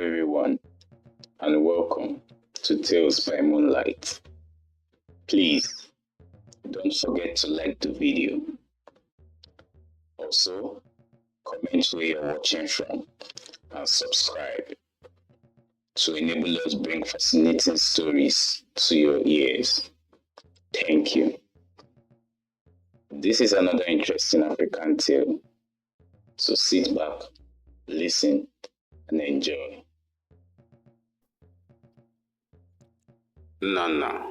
everyone, and welcome to Tales by Moonlight. Please don't forget to like the video. Also, comment where you're watching from and subscribe to enable us bring fascinating stories to your ears. Thank you. This is another interesting African tale, so sit back, listen, and enjoy. Nana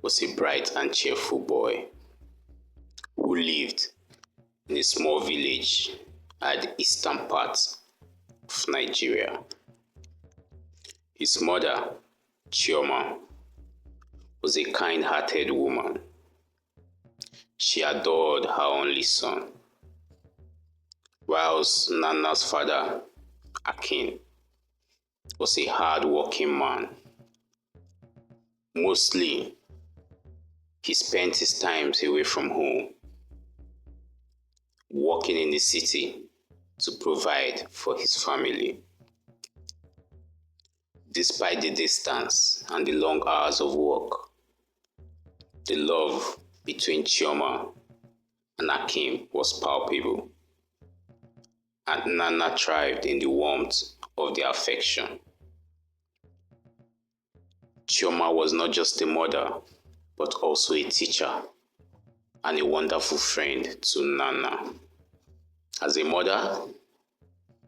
was a bright and cheerful boy who lived in a small village at the eastern part of Nigeria. His mother, Chioma, was a kind-hearted woman. She adored her only son, whilst Nana's father, Akin, was a hard-working man. Mostly, he spent his times away from home, working in the city to provide for his family. Despite the distance and the long hours of work, the love between Chioma and Akim was palpable, and Nana thrived in the warmth of their affection. Chioma was not just a mother, but also a teacher and a wonderful friend to Nana. As a mother,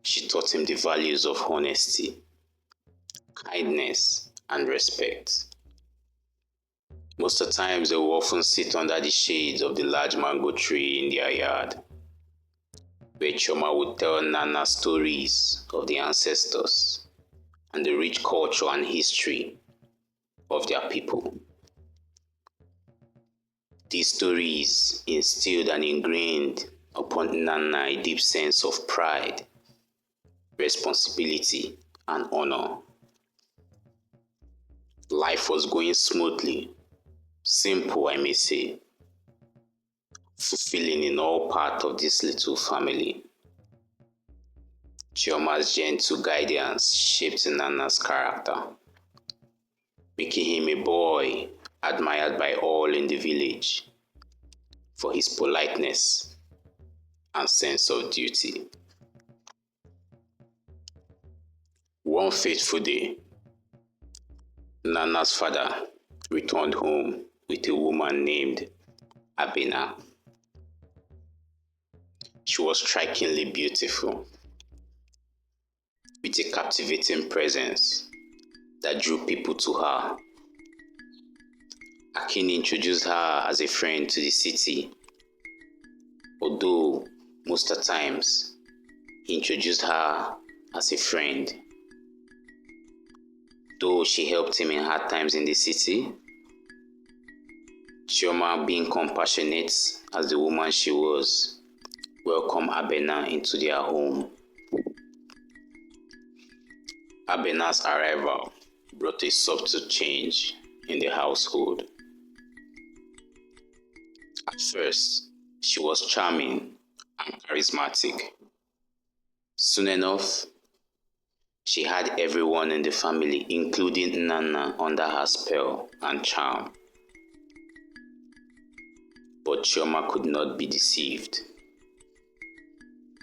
she taught him the values of honesty, kindness, and respect. Most of the times, they would often sit under the shades of the large mango tree in their yard, where Chioma would tell Nana stories of the ancestors and the rich culture and history of their people. These stories instilled and ingrained upon Nana a deep sense of pride, responsibility, and honor. Life was going smoothly, simple, I may say, fulfilling in all parts of this little family. Chioma's gentle guidance shaped Nana's character, making him a boy admired by all in the village for his politeness and sense of duty. One fateful day, Nana's father returned home with a woman named Abena. She was strikingly beautiful, with a captivating presence that drew people to her. Akin introduced her as a friend to the city, although most of the times he introduced her as a friend. Though she helped him in hard times in the city, Chioma, being compassionate as the woman she was, welcomed Abena into their home. Abena's arrival brought a subtle change in the household. At first, she was charming and charismatic. Soon enough, she had everyone in the family, including Nana, under her spell and charm. But Chioma could not be deceived.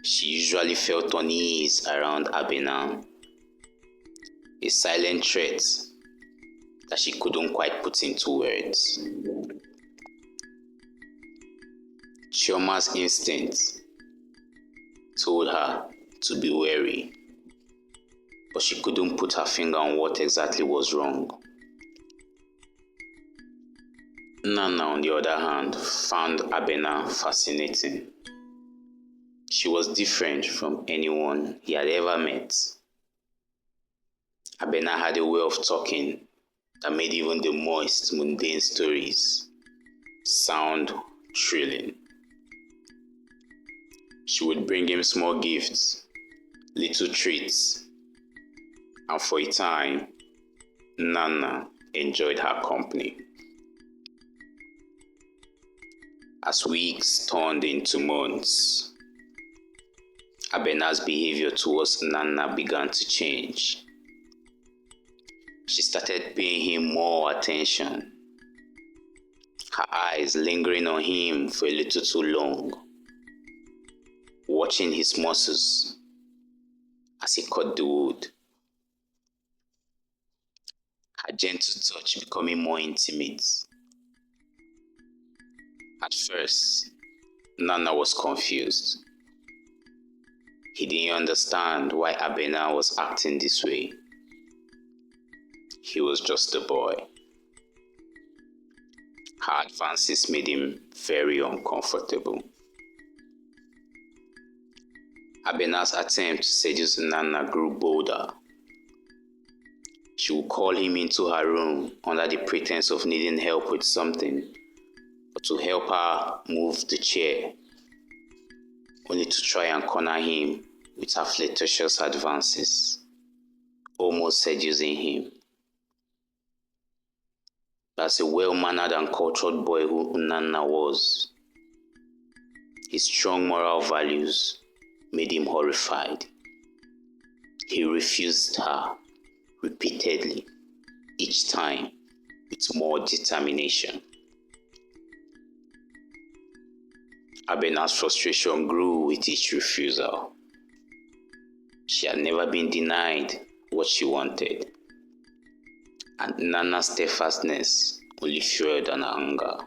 She usually felt unease around Abena, a silent threat that she couldn't quite put into words. Chioma's instincts told her to be wary, but she couldn't put her finger on what exactly was wrong. Nana, on the other hand, found Abena fascinating. She was different from anyone he had ever met. Abena had a way of talking that made even the most mundane stories sound thrilling. She would bring him small gifts, little treats, and for a time, Nana enjoyed her company. As weeks turned into months, Abena's behavior towards Nana began to change. She started paying him more attention, her eyes lingering on him for a little too long, watching his muscles as he cut the wood, her gentle touch becoming more intimate. At first, Nana was confused. He didn't understand why Abena was acting this way. He was just a boy. Her advances made him very uncomfortable. Abena's attempt to seduce Nana grew bolder. She would call him into her room under the pretense of needing help with something, or to help her move the chair, only to try and corner him with her flirtatious advances, almost seducing him. As a well-mannered and cultured boy who Nana was, his strong moral values made him horrified. He refused her repeatedly, each time with more determination. Abena's frustration grew with each refusal. She had never been denied what she wanted, and Nana's steadfastness only fueled her anger.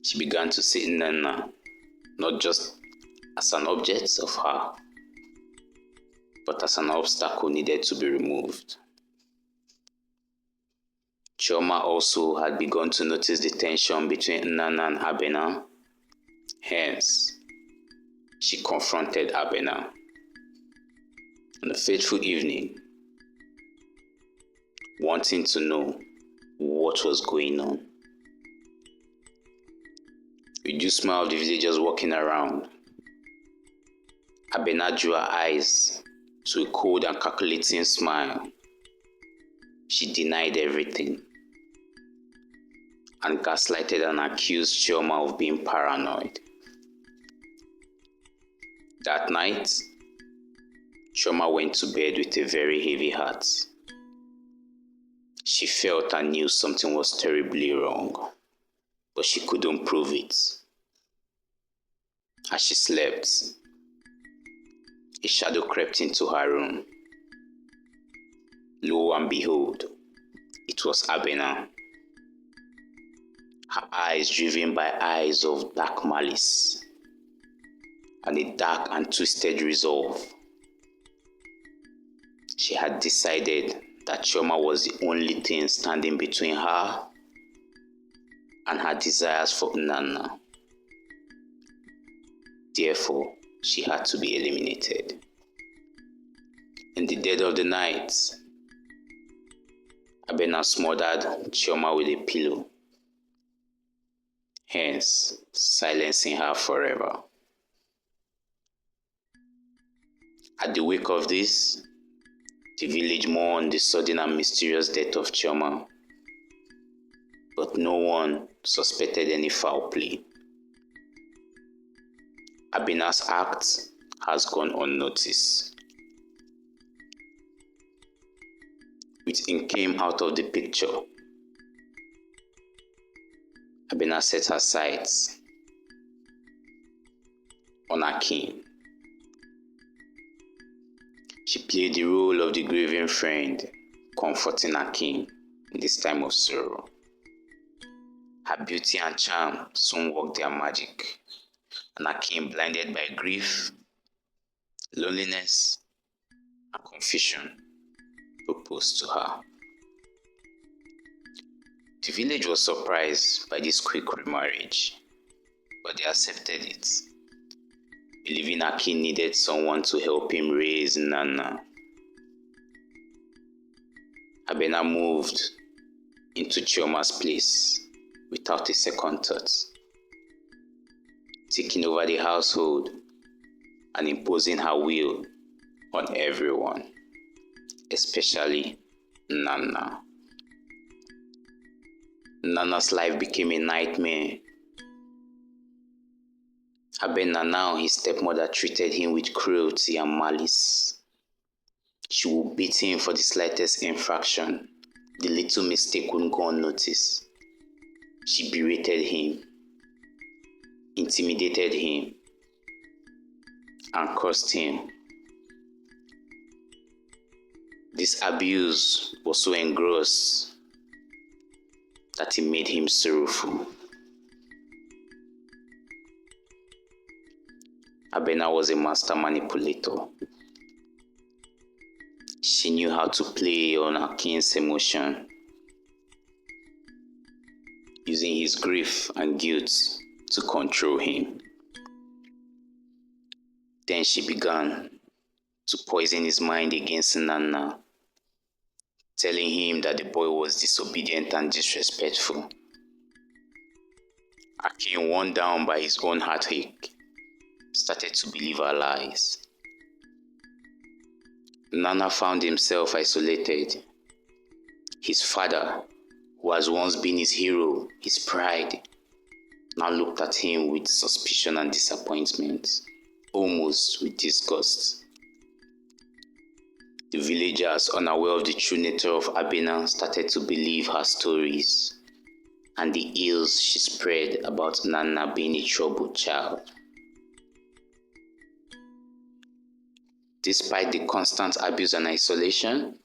She began to see Nana not just as an object of her, but as an obstacle needed to be removed. Chioma also had begun to notice the tension between Nana and Abena. Hence, she confronted Abena. On a fateful evening, wanting to know what was going on. With you smile of the villagers walking around, Abena drew her eyes to a cold and calculating smile. She denied everything and gaslighted and accused Chioma of being paranoid. That night, Chioma went to bed with a very heavy heart. She felt and knew something was terribly wrong, but she couldn't prove it. As she slept, a shadow crept into her room. Lo and behold, it was Abena. Her eyes driven by eyes of dark malice and a dark and twisted resolve. She had decided that Chioma was the only thing standing between her and her desires for Nana. Therefore, she had to be eliminated. In the dead of the night, Abena smothered Chioma with a pillow, hence silencing her forever. At the wake of this, the village mourned the sudden and mysterious death of Chioma, but no one suspected any foul play. Abena's act has gone unnoticed. With Nkem out of the picture, Abena set her sights on Akin. She played the role of the grieving friend, comforting Akin in this time of sorrow. Her beauty and charm soon worked their magic, and Akin, blinded by grief, loneliness, and confusion, proposed to her. The village was surprised by this quick remarriage, but they accepted it, believing Akin needed someone to help him raise Nana. Abena moved into Chioma's place without a second thought, taking over the household and imposing her will on everyone, especially Nana. Nana's life became a nightmare. Abena, now his stepmother, treated him with cruelty and malice. She would beat him for the slightest infraction. The little mistake wouldn't go unnoticed. She berated him, intimidated him, and cursed him. This abuse was so engrossed that it made him sorrowful. Abena was a master manipulator. She knew how to play on her king's emotion, using his grief and guilt to control him. Then she began to poison his mind against Nana, telling him that the boy was disobedient and disrespectful. Akin, worn down by his own heartache, started to believe her lies. Nana found himself isolated. His father, who has once been his hero, his pride, now looked at him with suspicion and disappointment, almost with disgust. The villagers, unaware of the true nature of Abena, started to believe her stories and the ills she spread about Nana being a troubled child. Despite the constant abuse and isolation,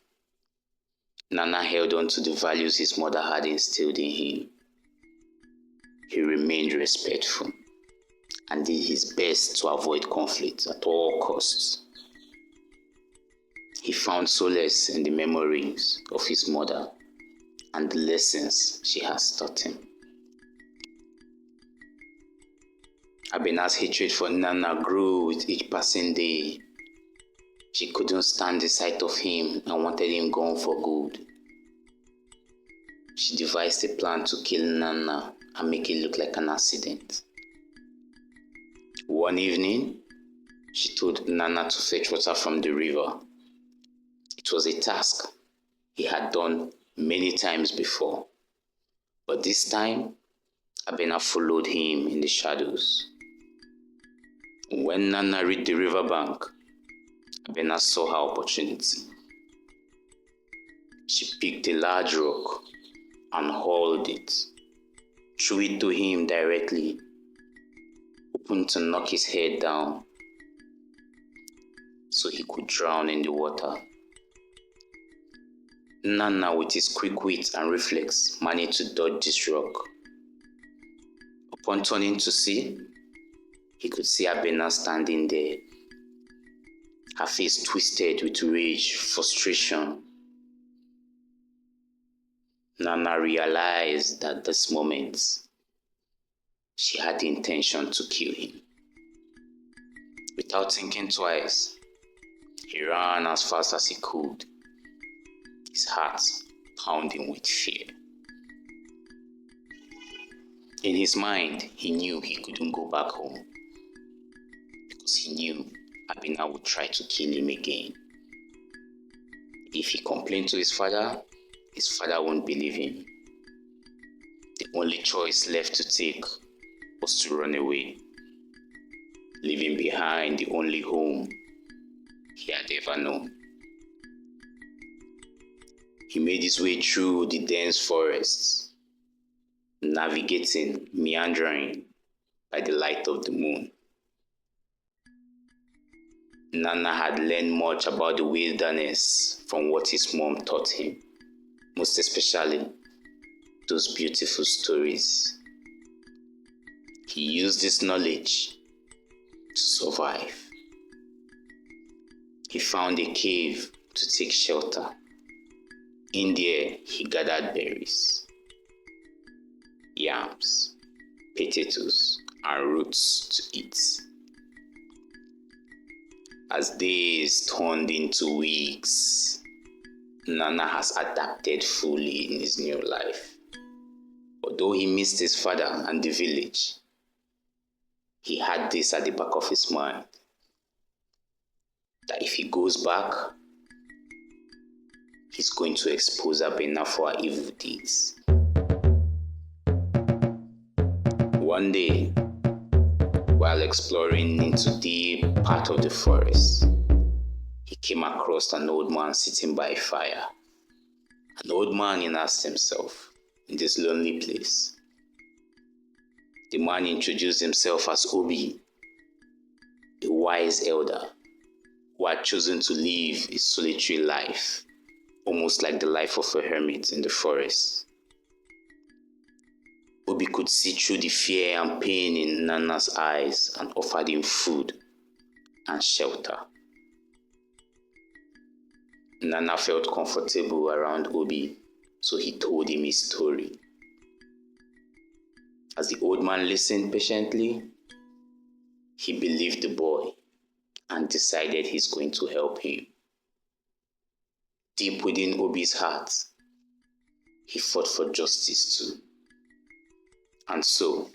Nana held on to the values his mother had instilled in him. He remained respectful and did his best to avoid conflict at all costs. He found solace in the memories of his mother and the lessons she has taught him. Abena's hatred for Nana grew with each passing day. She couldn't stand the sight of him and wanted him gone for good. She devised a plan to kill Nana and make it look like an accident. One evening, she told Nana to fetch water from the river. It was a task he had done many times before, but this time, Abena followed him in the shadows. When Nana reached the riverbank, Abena saw her opportunity. She picked a large rock and hurled it, threw it to him directly, hoping to knock his head down so he could drown in the water. Nana, with his quick wit and reflex, managed to dodge this rock. Upon turning to see, he could see Abena standing there, her face twisted with rage, frustration. Nana realized that at this moment, she had the intention to kill him. Without thinking twice, he ran as fast as he could, his heart pounding with fear. In his mind, he knew he couldn't go back home because he knew Abena would try to kill him again. If he complained to his father won't believe him. The only choice left to take was to run away, leaving behind the only home he had ever known. He made his way through the dense forests, navigating, meandering by the light of the moon. Nana had learned much about the wilderness from what his mom taught him, most especially those beautiful stories. He used this knowledge to survive. He found a cave to take shelter. In there, he gathered berries, yams, potatoes, and roots to eat. As days turned into weeks, Nana has adapted fully in his new life. Although he missed his father and the village, he had this at the back of his mind, that if he goes back, he's going to expose Abena for her evil deeds. One day, while exploring into deep part of the forest, he came across an old man sitting by a fire. An old man, he asked himself, in this lonely place. The man introduced himself as Obi, a wise elder who had chosen to live a solitary life, almost like the life of a hermit in the forest. Obi could see through the fear and pain in Nana's eyes and offered him food and shelter. Nana felt comfortable around Obi, so he told him his story. As the old man listened patiently, he believed the boy and decided he's going to help him. Deep within Obi's heart, he fought for justice too. And so,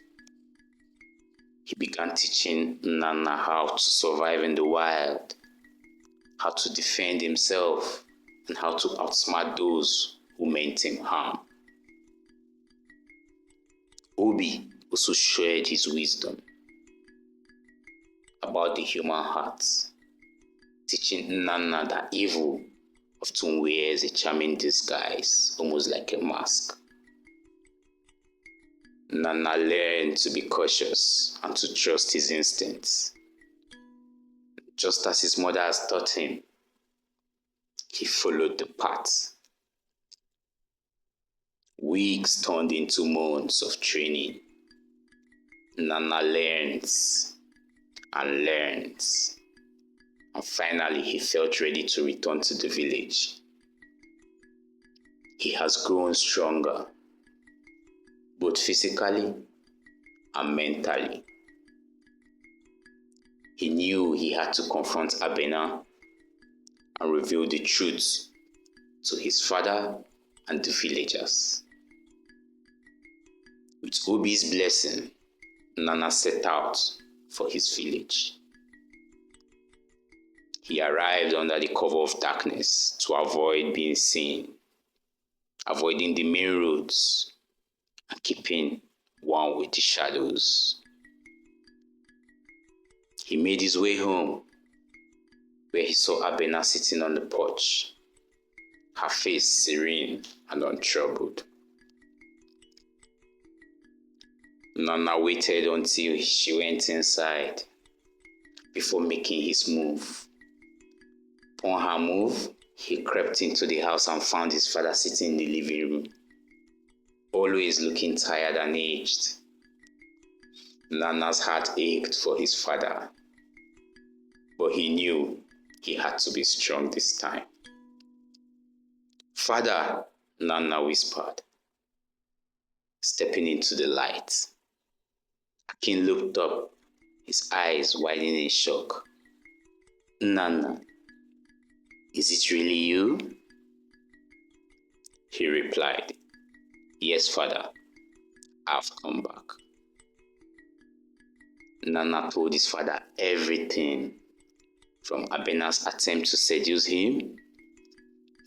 he began teaching Nana how to survive in the wild, how to defend himself, and how to outsmart those who meant him harm. Obi also shared his wisdom about the human heart, teaching Nana that evil often wears a charming disguise, almost like a mask. Nana learned to be cautious and to trust his instincts. Just as his mother has taught him, he followed the path. Weeks turned into months of training. Nana learns and learns, and finally he felt ready to return to the village. He has grown stronger, both physically and mentally. He knew he had to confront Abena and reveal the truth to his father and the villagers. With Obi's blessing, Nana set out for his village. He arrived under the cover of darkness to avoid being seen, avoiding the main roads and keeping one with the shadows. He made his way home, where he saw Abena sitting on the porch, her face serene and untroubled. Nana waited until she went inside before making his move. Upon her move, he crept into the house and found his father sitting in the living room, always looking tired and aged. Nana's heart ached for his father, but he knew he had to be strong this time. "Father," Nana whispered, stepping into the light. Akin looked up, his eyes widening in shock. "Nana, is it really you?" He replied, "Yes, father, I've come back." Nana told his father everything, from Abena's attempt to seduce him,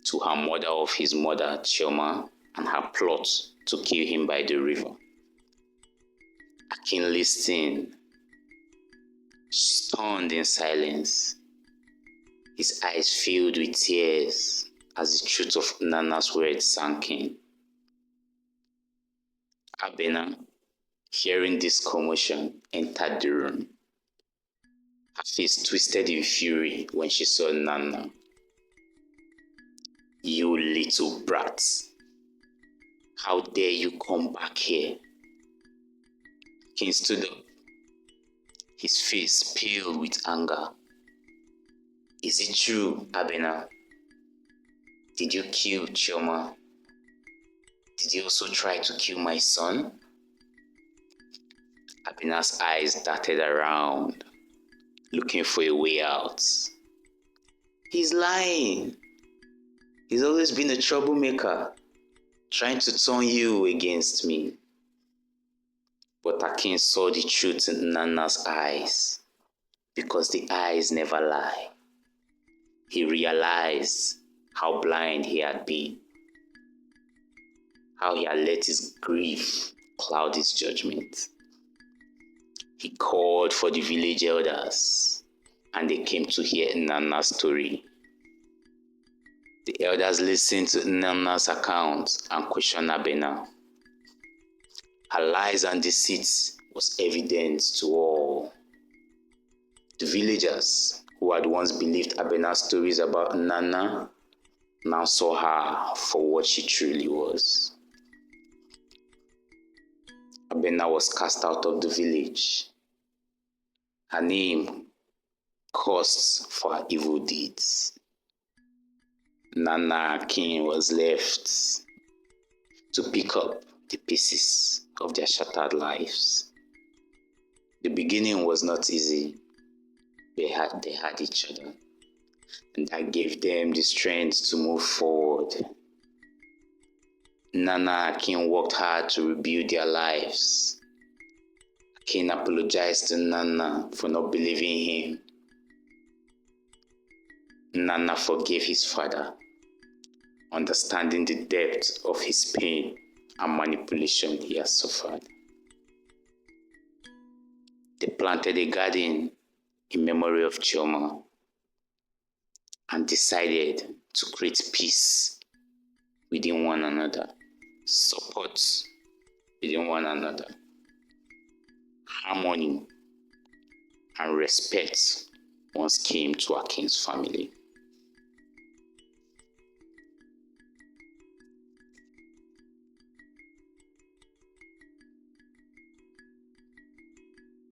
to her mother of his mother, Chioma, and her plot to kill him by the river. Akin listened, stunned in silence, his eyes filled with tears as the truth of Nana's words sank in. Abena, hearing this commotion, entered the room. Her face twisted in fury when she saw Nana. "You little brat! How dare you come back here?" King stood up, his face pale with anger. "Is it true, Abena? Did you kill Chioma? Did you also try to kill my son?" Abena's eyes darted around, looking for a way out. "He's lying. He's always been a troublemaker, trying to turn you against me." But Akin saw the truth in Nana's eyes, because the eyes never lie. He realized how blind he had been, how he had let his grief cloud his judgment. He called for the village elders, and they came to hear Nana's story. The elders listened to Nana's account and questioned Abena. Her lies and deceit was evident to all. The villagers who had once believed Abena's stories about Nana now saw her for what she truly was. Abena was cast out of the village. Her name cursed for her evil deeds. Nana King was left to pick up the pieces of their shattered lives. The beginning was not easy. They had each other, and that gave them the strength to move forward. Nana Akin worked hard to rebuild their lives. Akin apologized to Nana for not believing him. Nana forgave his father, understanding the depth of his pain and manipulation he has suffered. They planted a garden in memory of Chioma and decided to create peace within one another, support within one another, harmony and respect once came to Akin's family.